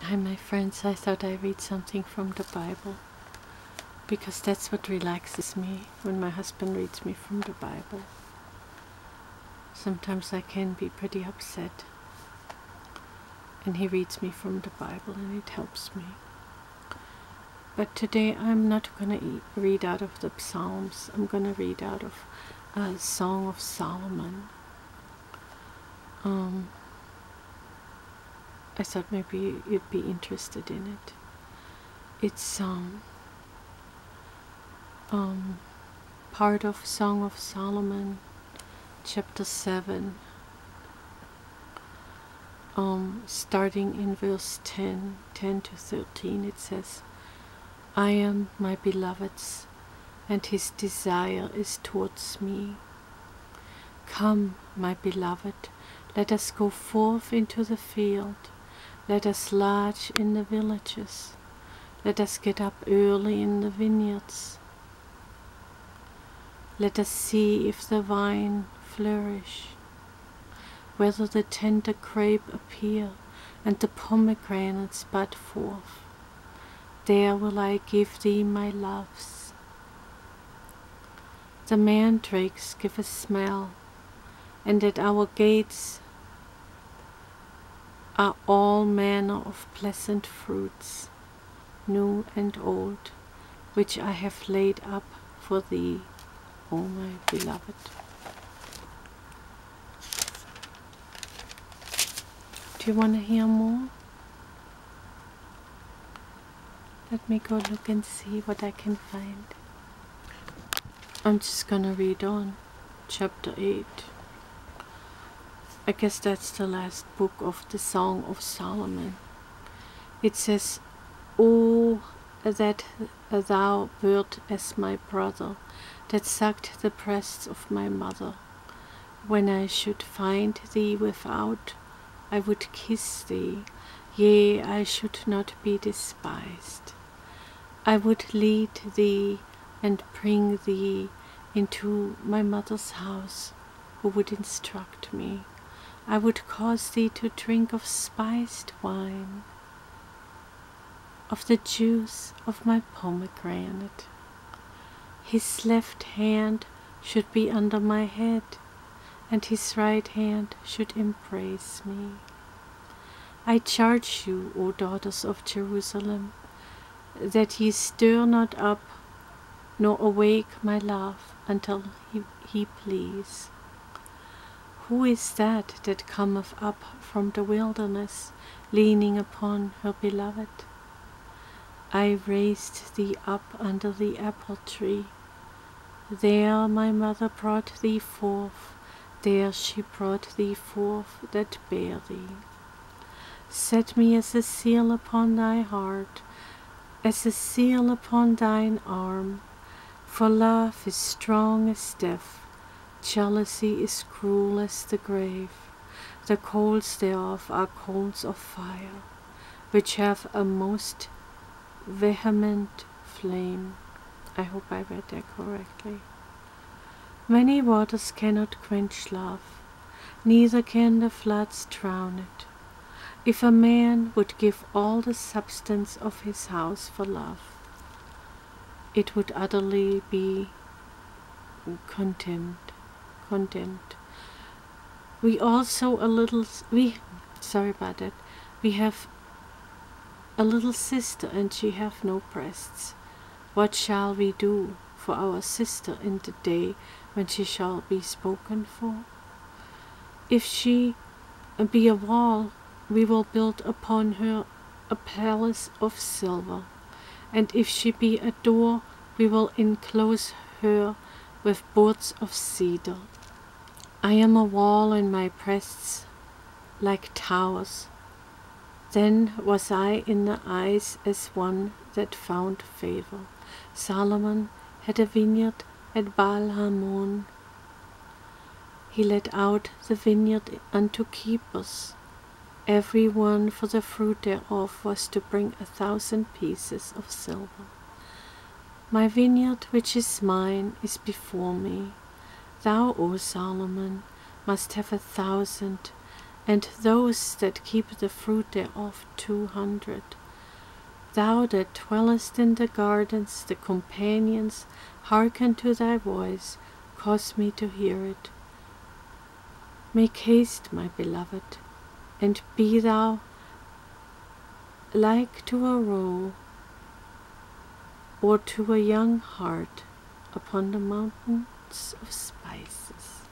Hi my friends, I thought I'd read something from the Bible, because that's what relaxes me, when my husband reads me from the Bible. Sometimes I can be pretty upset, and he reads me from the Bible and it helps me. But today I'm not going to read out of the Psalms, I'm going to read out of a Song of Solomon. I thought maybe you'd be interested in it. It's part of Song of Solomon, chapter 7, starting in verse 10 to 13. It says, I am my beloved's, and his desire is towards me. Come, my beloved, let us go forth into the field. Let us lodge in the villages. Let us get up early in the vineyards. Let us see if the vine flourish, whether the tender grape appear, and the pomegranates bud forth. There will I give thee my loves. The mandrakes give a smell, and at our gates are all manner of pleasant fruits, new and old, which I have laid up for thee, O my beloved. Do you want to hear more? Let me go look and see what I can find. I'm just gonna read on. Chapter 8. I guess that's the last book of the Song of Solomon. It says, O that thou wert as my brother, that sucked the breasts of my mother. When I should find thee without, I would kiss thee, yea, I should not be despised. I would lead thee and bring thee into my mother's house, who would instruct me. I would cause thee to drink of spiced wine, of the juice of my pomegranate. His left hand should be under my head, and his right hand should embrace me. I charge you, O daughters of Jerusalem, that ye stir not up, nor awake my love until he please. Who is that that cometh up from the wilderness, leaning upon her beloved? I raised thee up under the apple tree. There my mother brought thee forth, there she brought thee forth that bare thee. Set me as a seal upon thy heart, as a seal upon thine arm, for love is strong as death. Jealousy is cruel as the grave. The coals thereof are coals of fire, which have a most vehement flame. I hope I read that correctly. Many waters cannot quench love, neither can the floods drown it. If a man would give all the substance of his house for love, it would utterly be condemned. We also we have a little sister, and she have no breasts. What shall we do for our sister in the day when she shall be spoken for? If she be a wall, we will build upon her a palace of silver, and if she be a door, we will enclose her with boards of cedar. I am a wall, and my breasts like towers. Then was I in the eyes as one that found favor. Solomon had a vineyard at Baal-Hamon. He let out the vineyard unto keepers. Every one for the fruit thereof was to bring 1,000 pieces of silver. My vineyard, which is mine, is before me. Thou, O Solomon, must have 1,000, and those that keep the fruit thereof 200. Thou that dwellest in the gardens, the companions, hearken to thy voice, cause me to hear it. Make haste, my beloved, and be thou like to a roe, or to a young hart upon the mountains of spices.